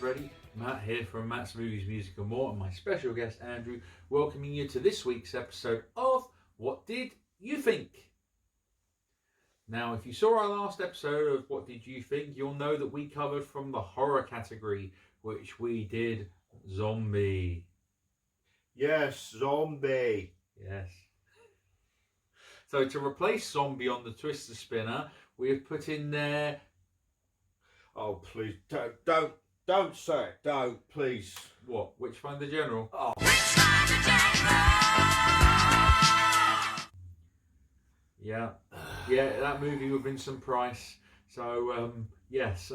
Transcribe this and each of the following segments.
ready? Matt here from Matt's Movies, Music and More, and my special guest Andrew, welcoming you to this week's episode of What Did You Think? Now, if you saw our last episode of What Did You Think, you'll know that we covered from the horror category, which we did zombie. Yes, zombie. Yes. So to replace zombie on the Twister Spinner, we have put in there... Oh, please, don't say it, don't, please. What? Which Find the General? Oh. Yeah, that movie with Vincent Price. So, yes,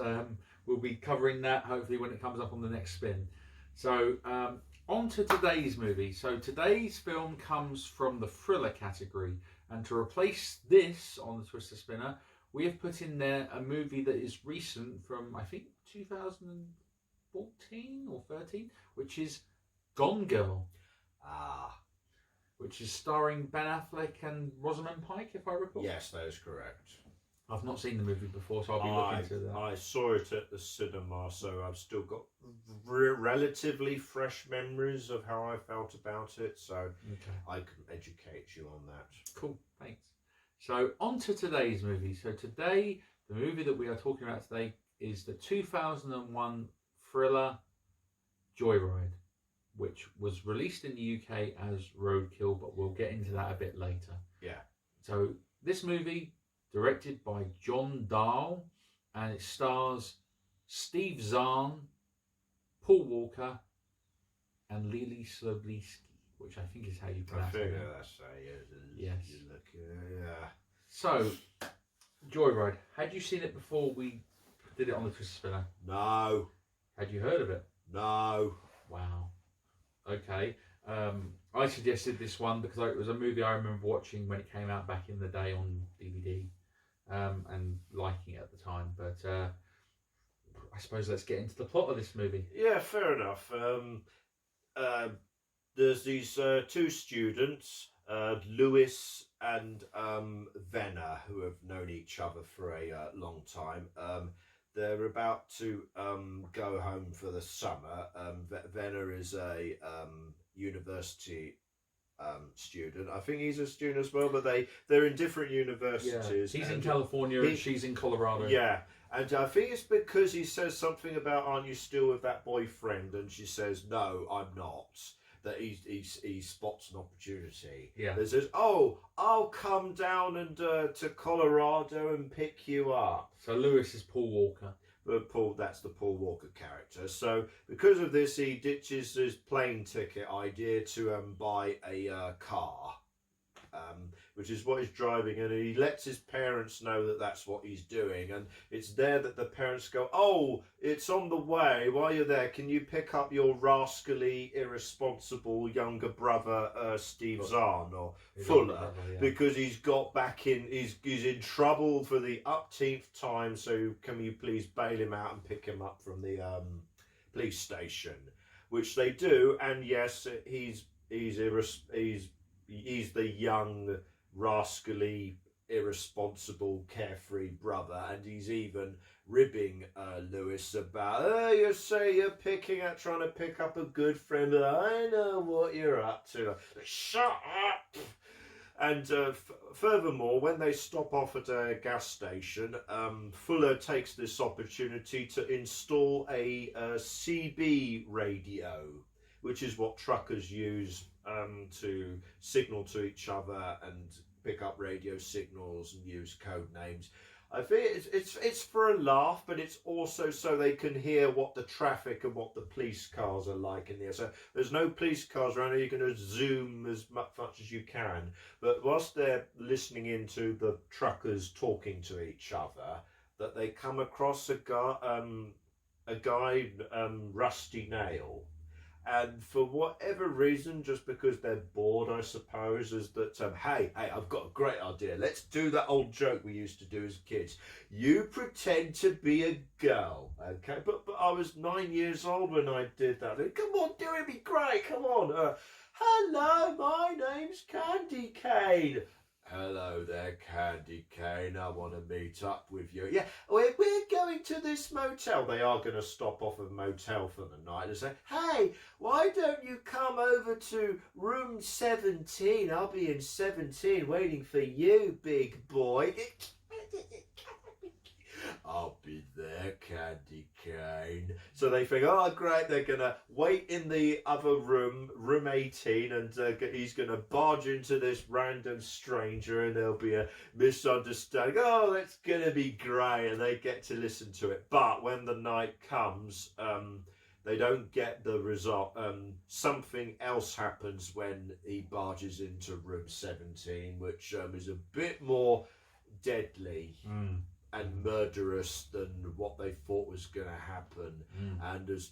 we'll be covering that hopefully when it comes up on the next spin. So, on to today's movie. So, today's film comes from the thriller category. And to replace this on the Twister Spinner, we have put in there a movie that is recent from, I think, 2014 or 13, which is Gone Girl. Which is starring Ben Affleck and Rosamund Pike, if I recall. Yes, that is correct. I've not seen the movie before, so I'll be looking to that. I saw it at the cinema, so I've still got relatively fresh memories of how I felt about it, so okay. I can educate you on that. Cool, thanks. So, on to today's movie. So today, the movie that we are talking about today is the 2001 thriller Joyride, which was released in the UK as Roadkill, but we'll get into that a bit later. Yeah. So, this movie, directed by John Dahl, and it stars Steve Zahn, Paul Walker, and Leelee Sobieski, which I think is how you pronounce it. I figure that's how yes. You look, yeah. So, Joyride, had you seen it before we did it on the Twister Spinner? No. Had you heard of it? No. Wow. Okay. I suggested this one because it was a movie I remember watching when it came out back in the day on DVD and liking it at the time. But I suppose let's get into the plot of this movie. Yeah, fair enough. There's these two students, Lewis and Venner, who have known each other for a long time. They're about to go home for the summer. Venner is a university student. I think he's a student as well, but they're in different universities. Yeah. He's in California and she's in Colorado. Yeah. And I think it's because he says something about, aren't you still with that boyfriend? And she says, no, I'm not. That he spots an opportunity. Yeah. That says, oh, I'll come down and to Colorado and pick you up. So Lewis is Paul Walker. But that's the Paul Walker character. So because of this, he ditches his plane ticket idea to buy a car. Which is what he's driving, and he lets his parents know that that's what he's doing, and it's there that the parents go, oh, it's on the way, while you're there can you pick up your rascally, irresponsible younger brother Steve Zahn, or Fuller, brother, yeah. Because he's got back in, he's in trouble for the upteenth time, so can you please bail him out and pick him up from the police station, which they do, and yes, he's the young, rascally, irresponsible, carefree brother, and he's even ribbing Lewis about, oh, you say you're trying to pick up a good friend, but I know what you're up to. Shut up! And furthermore, when they stop off at a gas station, Fuller takes this opportunity to install a CB radio, which is what truckers use to signal to each other and pick up radio signals and use code names. I think it's for a laugh, but it's also so they can hear what the traffic and what the police cars are like in there. So there's no police cars around here. You're going to zoom as much as you can. But whilst they're listening into the truckers talking to each other, that they come across a guy, Rusty Nail. And for whatever reason, just because they're bored, I suppose, is that, hey, I've got a great idea. Let's do that old joke we used to do as kids. You pretend to be a girl, okay? But I was 9 years old when I did that. Come on, do it, be great, come on. Hello, my name's Candy Cane. Hello there, Candy Cane. I want to meet up with you. Yeah, we're going to this motel? They are going to stop off at a motel for the night and say, hey, why don't you come over to room 17? I'll be in 17 waiting for you, big boy. I'll be there, Candy Cane. So they think, oh, great, they're going to wait in the other room, room 18, and he's going to barge into this random stranger, and there'll be a misunderstanding. Oh, that's going to be great, and they get to listen to it. But when the night comes, they don't get the result. Something else happens when he barges into room 17, which is a bit more deadly. And murderous than what they thought was going to happen. And as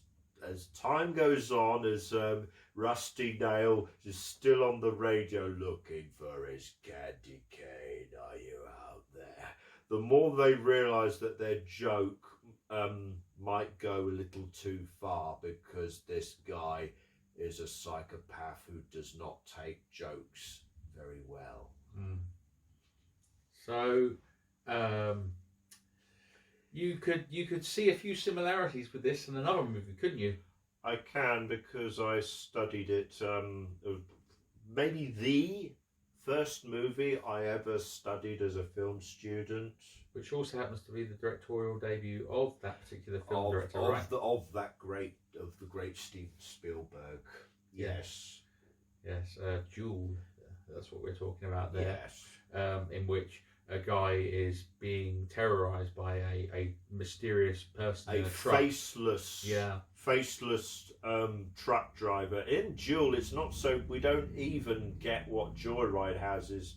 time goes on, as Rusty Nail is still on the radio looking for his candy cane, are you out there? The more they realise that their joke might go a little too far, because this guy is a psychopath who does not take jokes very well. So you could see a few similarities with this and another movie, couldn't you? I can, because I studied it. Maybe the first movie I ever studied as a film student. Which also happens to be the directorial debut of that particular film director, right? Of the great Steven Spielberg. Yes. Jewel. That's what we're talking about there. Yes. In which a guy is being terrorized by a mysterious person in a truck. Faceless truck driver. In Jewel, it's not so. We don't even get what Joyride has. Is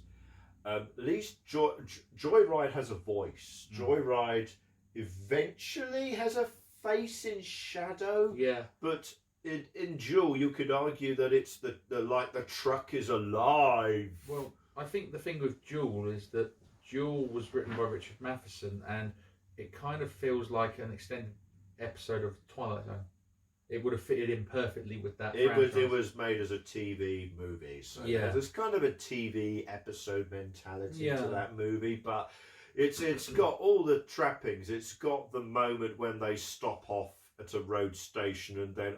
at least Joyride has a voice. Joyride eventually has a face in shadow. Yeah. But in Jewel, you could argue that it's the truck is alive. Well, I think the thing with Jewel is that Jewel was written by Richard Matheson, and it kind of feels like an extended episode of Twilight Zone. It would have fitted in perfectly with that. It was made as a TV movie, so there's kind of a TV episode mentality to that movie, but it's got all the trappings. It's got the moment when they stop off at a road station, and then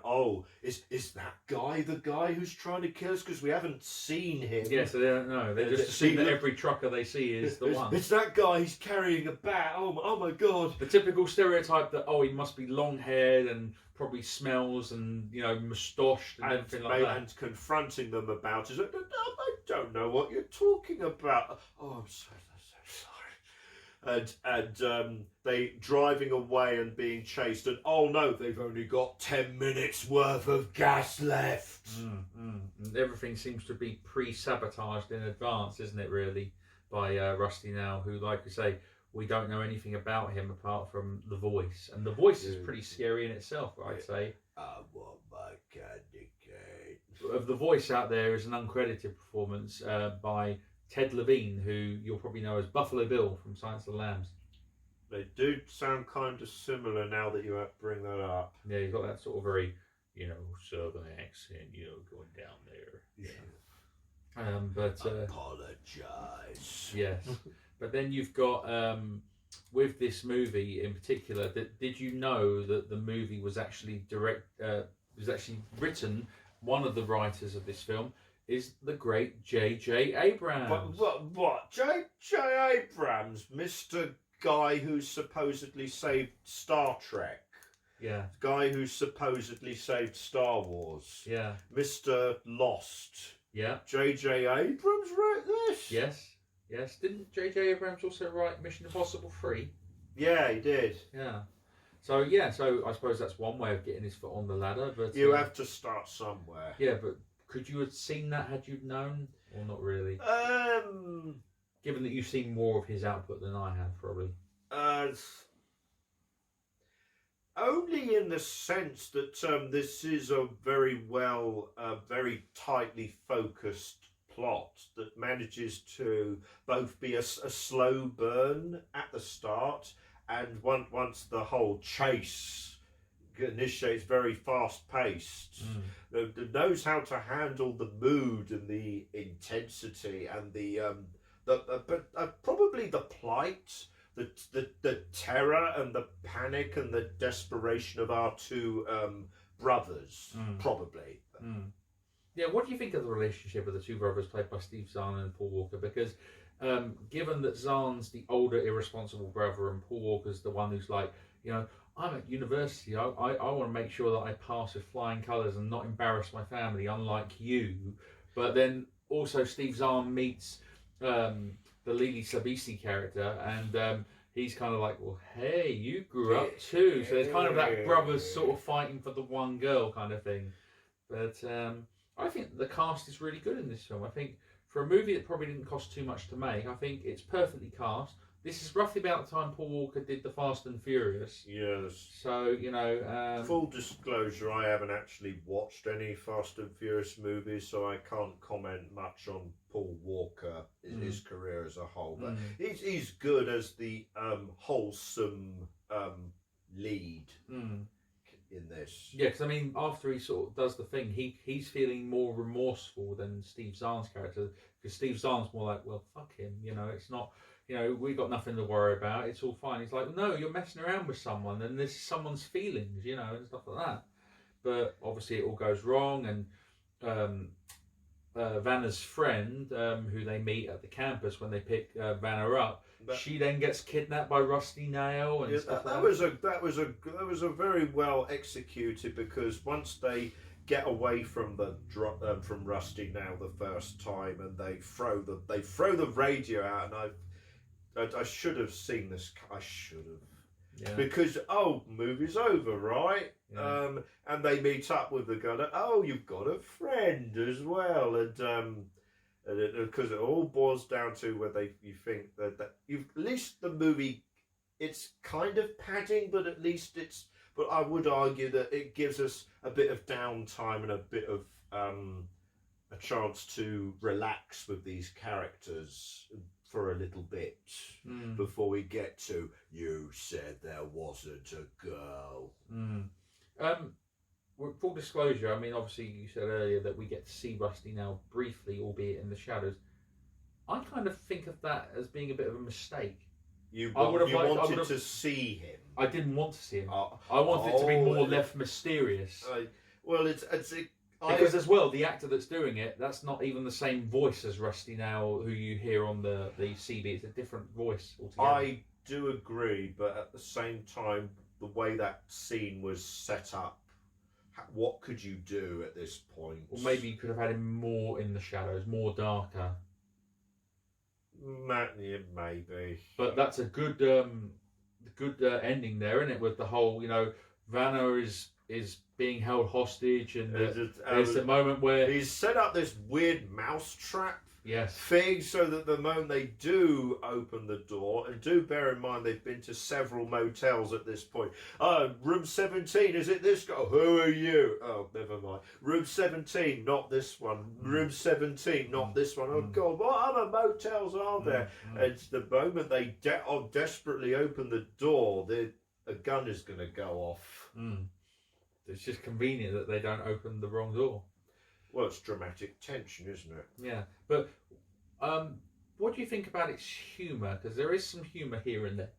is that guy the guy who's trying to kill us, because we haven't seen him? So they don't know. They just assume that every trucker they see is the one. It's that guy. He's carrying a bat. Oh my god! The typical stereotype that he must be long haired and probably smells and moustached and everything like that. And confronting them about it. I don't know what you're talking about. Oh, I'm so sorry. And they driving away and being chased, and oh no, they've only got 10 minutes worth of gas left. And everything seems to be pre-sabotaged in advance, isn't it, really, by Rusty Nail, who, like we say, we don't know anything about him apart from the voice, and the voice is pretty scary in itself, I'd say. I want my candy cane. Of the voice out there is an uncredited performance by Ted Levine, who you'll probably know as Buffalo Bill from Silence of the Lambs. They do sound kind of similar now that you bring that up. Yeah, he's got that sort of very, southern accent, going down there. Apologise. Yes. But then you've got, with this movie in particular, did you know that the movie was actually written, one of the writers of this film is the great J.J. Abrams. What? J.J. Abrams, Mr. Guy who supposedly saved Star Trek. Yeah. Guy who supposedly saved Star Wars. Yeah. Mr. Lost. Yeah. J.J. Abrams wrote this? Yes. Didn't J.J. Abrams also write Mission Impossible 3? Yeah, he did. Yeah. So I suppose that's one way of getting his foot on the ladder. But you have to start somewhere. Yeah, but could you have seen that had you known, or not really? Given that you've seen more of his output than I have, probably. Only in the sense that this is a very tightly focused plot that manages to both be a slow burn at the start, and once the whole chase initiates, very fast paced. Knows how to handle the mood and the intensity and the probably the plight the terror and the panic and the desperation of our two brothers, probably. Yeah, what do you think of the relationship of the two brothers played by Steve Zahn and Paul Walker? Because given that Zahn's the older, irresponsible brother and Paul Walker's the one who's like, you know, I'm at university, I want to make sure that I pass with flying colours and not embarrass my family, unlike you. But then also Steve Zahn meets the Leelee Sobieski character, and he's kind of like, well, hey, you grew up too. So there's kind of that brothers sort of fighting for the one girl kind of thing. But I think the cast is really good in this film. I think for a movie that probably didn't cost too much to make, I think it's perfectly cast. This is roughly about the time Paul Walker did the Fast and Furious. Yes. So, you know... full disclosure, I haven't actually watched any Fast and Furious movies, so I can't comment much on Paul Walker in his career as a whole. But he's good as the wholesome lead in this. Yeah, because I mean, after he sort of does the thing, he's feeling more remorseful than Steve Zahn's character, because Steve Zahn's more like, well, fuck him, you know, it's not... You know, we've got nothing to worry about. It's all fine. He's like, no, you're messing around with someone, and this is someone's feelings, you know, and stuff like that. But obviously, it all goes wrong, and Vanna's friend, who they meet at the campus when they pick Vanna up, she then gets kidnapped by Rusty Nail and stuff like that. That was a very well executed, because once they get away from from Rusty Nail the first time, and they throw the radio out, and I should have seen this. I should have. Yeah. Because movie's over, right? Yeah. And they meet up with the gunner. Oh, you've got a friend as well, and because it all boils down to whether you think that at least the movie, it's kind of padding, but at least it's. But I would argue that it gives us a bit of downtime and a bit of a chance to relax with these characters for a little bit before we get to "You said there wasn't a girl." Full disclosure, I mean, obviously you said earlier that we get to see Rusty now briefly, albeit in the shadows. I kind of think of that as being a bit of a mistake. You wanted to see him. I didn't want to see him. I wanted it to be more left mysterious. Because as well, the actor that's doing it, that's not even the same voice as Rusty Nail, who you hear on the CD. It's a different voice altogether. I do agree, but at the same time, the way that scene was set up, what could you do at this point? Or maybe you could have had him more in the shadows, more darker. Maybe. But that's a good ending there, isn't it? With the whole, you know, Vanna is being held hostage, and there's the moment where he's set up this weird mousetrap Yes. thing, so that the moment they do open the door, and do bear in mind they've been to several motels at this point. Oh, room 17, is it this guy? Who are you? Oh, never mind. Room 17, not this one. Room 17, not this one. Oh God, what other motels are there? And the moment they desperately open the door, a gun is going to go off. It's just convenient that they don't open the wrong door. Well, it's dramatic tension, isn't it? Yeah, but what do you think about its humour? Because there is some humour here and there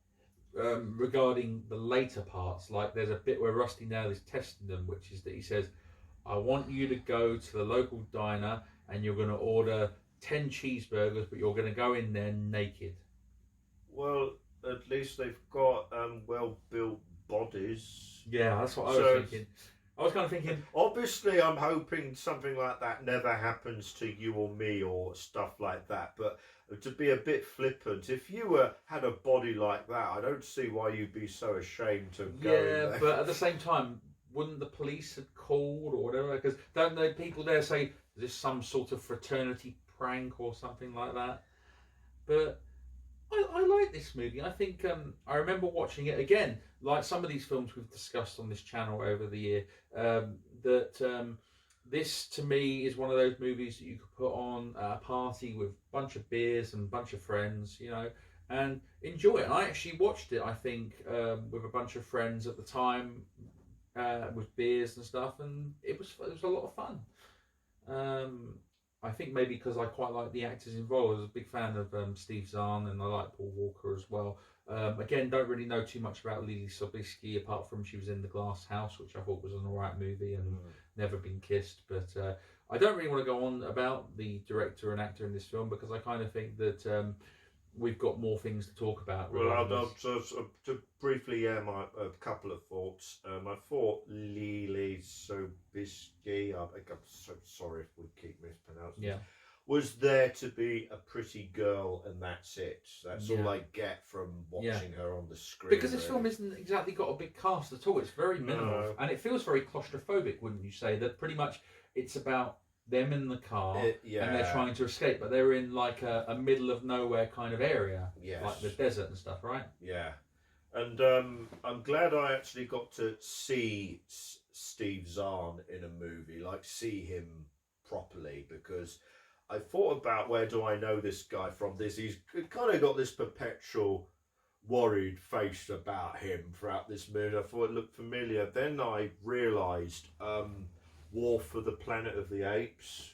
regarding the later parts. Like there's a bit where Rusty Nail is testing them, which is that he says, I want you to go to the local diner and you're going to order 10 cheeseburgers, but you're going to go in there naked. Well, at least they've got well-built bodies. Yeah, that's what I was thinking. I was kind of thinking... Obviously, I'm hoping something like that never happens to you or me or stuff like that. But to be a bit flippant, if you had a body like that, I don't see why you'd be so ashamed to go in there. Yeah, but at the same time, wouldn't the police have called or whatever? Because don't the people there say, is this some sort of fraternity prank or something like that? But... I like this movie. I think I remember watching it again, like some of these films we've discussed on this channel over the year, this to me is one of those movies that you could put on at a party with a bunch of beers and a bunch of friends, you know, and enjoy it. And I actually watched it, I think, with a bunch of friends at the time, with beers and stuff, and it was a lot of fun. I think maybe because I quite like the actors involved. I was a big fan of Steve Zahn, and I like Paul Walker as well. Again, don't really know too much about Leelee Sobieski apart from she was in The Glass House, which I thought was an alright movie, and Never Been Kissed. But I don't really want to go on about the director and actor in this film because I kind of think that we've got more things to talk about. Well, I'll to briefly a couple of thoughts. I thought Leelee Sobieski, I'm so sorry if we keep mispronouncing it, was there to be a pretty girl, and that's it. That's all I get from watching her on the screen. Because this film isn't exactly got a big cast at all. It's very minimal, and it feels very claustrophobic, wouldn't you say? That pretty much it's about them in the car, and they're trying to escape, but they're in like a middle of nowhere kind of area, like the desert and stuff, right? Yeah. And I'm glad I actually got to see Steve Zahn in a movie, like see him properly, because I thought about where do I know this guy from. He's kind of got this perpetual worried face about him throughout this movie. I thought it looked familiar. Then I realised War for the Planet of the Apes.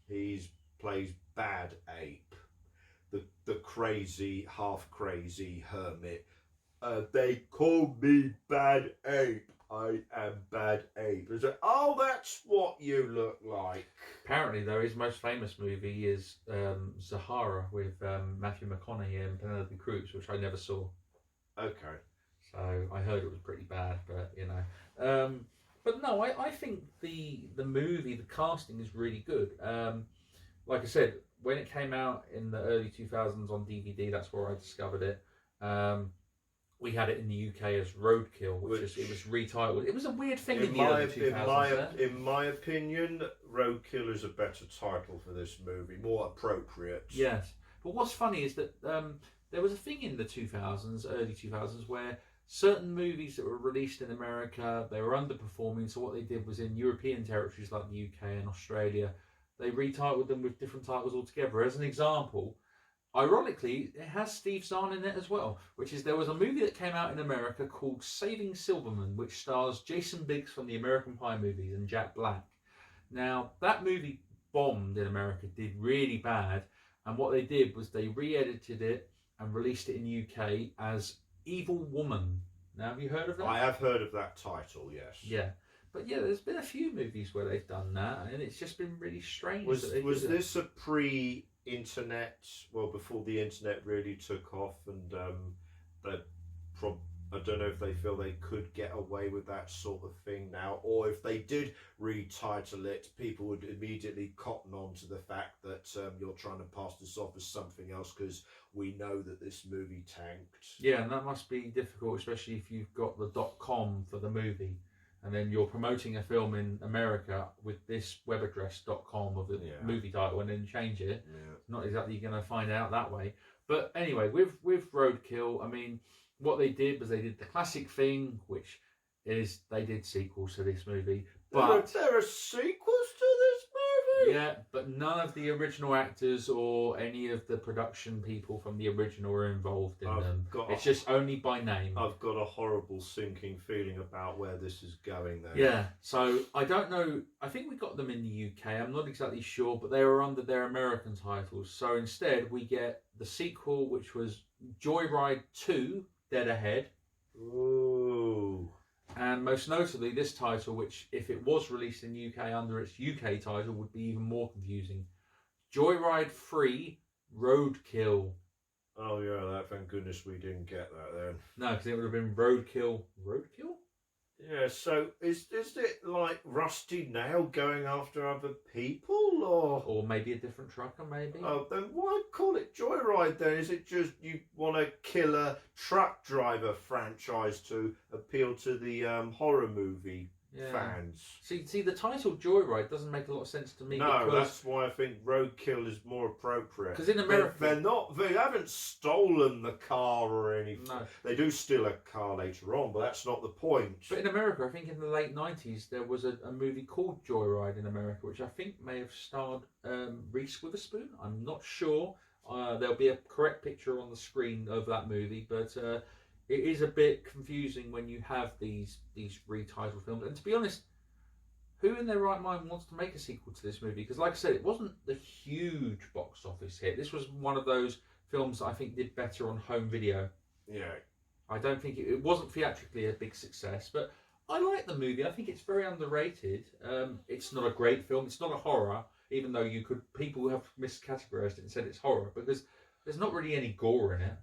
He plays Bad Ape, the crazy, half crazy hermit. They call me Bad Ape. I am Bad Ape. It's like, oh, that's what you look like. Apparently, though, his most famous movie is Zahara with Matthew McConaughey and Penelope Cruz, which I never saw. Okay. So I heard it was pretty bad, but you know. But no, I think the movie, the casting is really good. Like I said, when it came out in the early 2000s on DVD, that's where I discovered it. We had it in the UK as Roadkill, which it was retitled. It was a weird thing in the early 2000s. In my opinion, Roadkill is a better title for this movie, more appropriate. Yes, but what's funny is that there was a thing in the 2000s, early 2000s, where certain movies that were released in America, they were underperforming. So what they did was in European territories like the UK and Australia, they retitled them with different titles altogether. As an example, ironically, it has Steve Zahn in it as well, which is there was a movie that came out in America called Saving Silverman, which stars Jason Biggs from the American Pie movies and Jack Black. Now, that movie bombed in America, did really bad, and what they did was they re-edited it and released it in the UK as Evil Woman. Now, have you heard of that? I have heard of that title, yes. Yeah. But yeah, there's been a few movies where they've done that, and it's just been really strange. Was this a pre-internet, well, before the internet really took off, and I don't know if they feel they could get away with that sort of thing now, or if they did retitle it, people would immediately cotton on to the fact that you're trying to pass this off as something else because we know that this movie tanked. Yeah, and that must be difficult, especially if you've got the .com for the movie, and then you're promoting a film in America with this web address .com of the movie title, and then change it. Yeah. Not exactly going to find out that way. But anyway, with Roadkill, I mean, what they did was they did the classic thing, which is they did sequels to this movie. But there are sequels to this movie? Yeah, but none of the original actors or any of the production people from the original are involved in them. It's just only by name. I've got a horrible sinking feeling about where this is going then. Yeah, so I don't know. I think we got them in the UK. I'm not exactly sure, but they were under their American titles. So instead, we get the sequel, which was Joyride 2, Dead Ahead. Ooh. And most notably, this title, which if it was released in the UK under its UK title, would be even more confusing. Joyride 3, Roadkill. Oh yeah, thank goodness we didn't get that then. No, because it would have been Roadkill. Roadkill? Yeah, so is it like Rusty Nail going after other people, or maybe a different trucker, maybe? Oh, then why call it Joyride then? Is it just you want to kill a truck driver franchise to appeal to the horror movie fans? See, the title Joyride doesn't make a lot of sense to me. No, that's why I think Roadkill is more appropriate. Because in America, they haven't stolen the car or anything. No. They do steal a car later on, but that's not the point. But in America, I think in the late 90s, there was a movie called Joyride in America, which I think may have starred Reese Witherspoon. I'm not sure. There'll be a correct picture on the screen of that movie, but it is a bit confusing when you have these retitled films. And to be honest, who in their right mind wants to make a sequel to this movie? Because like I said, it wasn't the huge box office hit. This was one of those films that I think did better on home video. Yeah. I don't think it wasn't theatrically a big success, but I like the movie. I think it's very underrated. It's not a great film. It's not a horror, even though people have miscategorized it and said it's horror because there's not really any gore in it.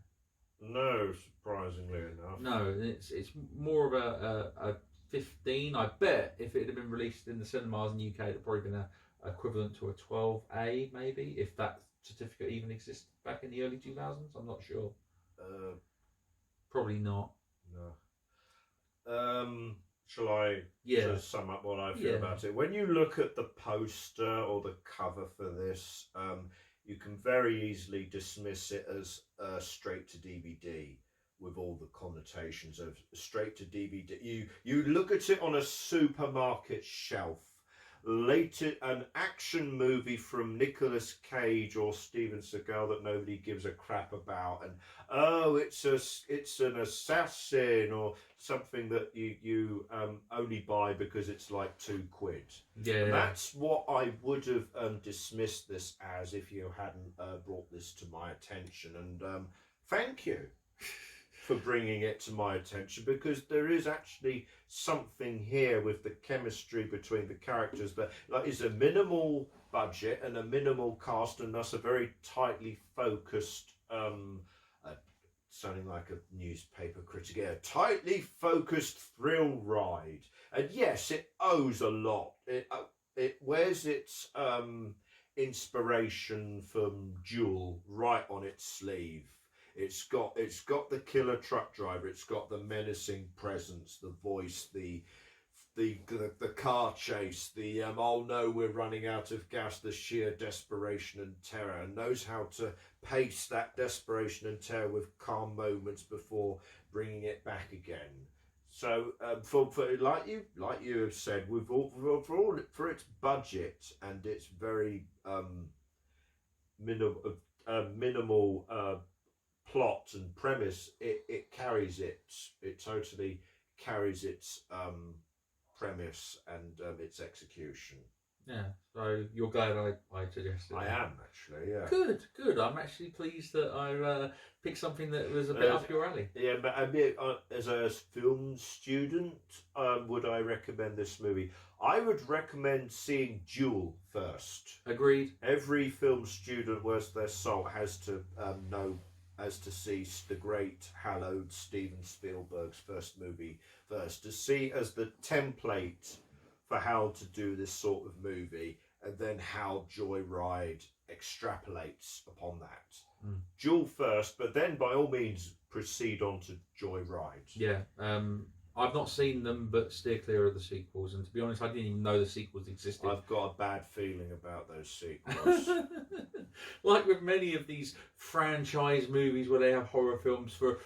No, surprisingly enough. No, it's more of a 15. I bet if it had been released in the cinemas in the UK, it'd probably been a equivalent to a 12A, maybe, if that certificate even existed back in the early 2000s. I'm not sure. Probably not. No. Shall I just sum up what I feel about it? When you look at the poster or the cover for this, you can very easily dismiss it as straight to DVD, with all the connotations of straight to DVD. You look at it on a supermarket shelf, an action movie from Nicolas Cage or Steven Seagal that nobody gives a crap about, and it's an assassin or something that you only buy because it's like £2. Yeah, and that's what I would have dismissed this as if you hadn't brought this to my attention. And thank you for bringing it to my attention, because there is actually something here with the chemistry between the characters that is a minimal budget and a minimal cast, and thus a very tightly focused sounding like a newspaper critic here, tightly focused thrill ride. And yes, it owes a lot. It wears its inspiration from Duel right on its sleeve. It's got the killer truck driver. It's got the menacing presence, the voice, the car chase, the oh no, we're running out of gas, the sheer desperation and terror, and knows how to pace that desperation and terror with calm moments before bringing it back again. So for like you have said, for its budget and its very minimal plot and premise, it totally carries its premise and its execution. Yeah, so you're glad I suggested I that. am, actually, yeah. Good. I'm actually pleased that I picked something that was a bit up your alley. Yeah, but as a film student, would I recommend this movie? I would recommend seeing Duel first. Agreed. Every film student worth their salt has to see the great, hallowed Steven Spielberg's first movie first, to see as the template for how to do this sort of movie, and then how JOYRIDE extrapolates upon that. Duel first, but then by all means proceed on to JOYRIDE. Yeah, I've not seen them, but steer clear of the sequels. And to be honest, I didn't even know the sequels existed. I've got a bad feeling about those sequels. Like with many of these franchise movies where they have horror films for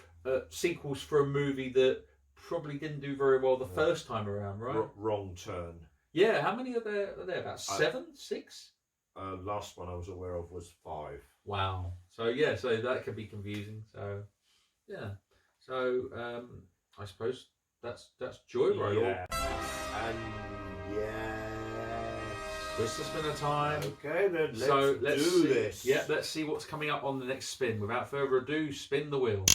sequels for a movie that probably didn't do very well the first time around, right? Wrong Turn. Yeah, how many are there? About 7, 6? Last one I was aware of was 5. Wow. So yeah, so that could be confusing. So yeah. So I suppose that's JOYRIDE. Yeah. And yes. It's just been a time. Okay, then let's do this. Yeah, let's see what's coming up on the next spin. Without further ado, spin the wheel.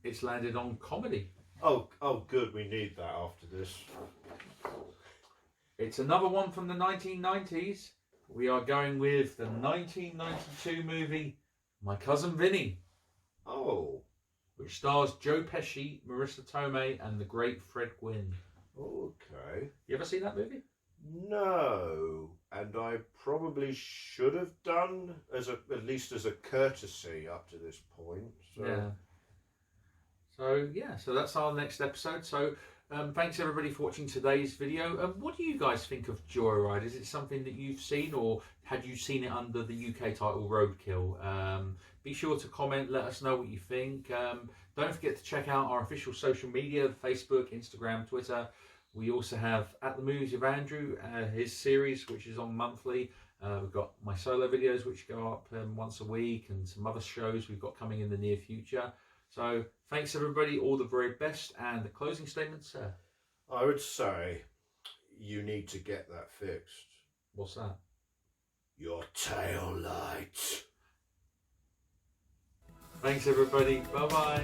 It's landed on comedy. Oh, good. We need that after this. It's another one from the 1990s. We are going with the 1992 movie My Cousin Vinny. Oh. Which stars Joe Pesci, Marissa Tomei, and the great Fred Gwynne. Okay. You ever seen that movie? No. And I probably should have done, at least as a courtesy up to this point. So. Yeah. So that's our next episode. So thanks everybody for watching today's video. What do you guys think of JOYRIDE? Is it something that you've seen, or had you seen it under the UK title ROADKILL? Be sure to comment, let us know what you think. Don't forget to check out our official social media, Facebook, Instagram, Twitter. We also have At the Movies with Andrew, his series, which is on monthly. We've got my solo videos, which go up once a week, and some other shows we've got coming in the near future. So thanks everybody, all the very best, and the closing statement, sir. I would say you need to get that fixed. What's that? Your tail light. Thanks everybody. Bye bye.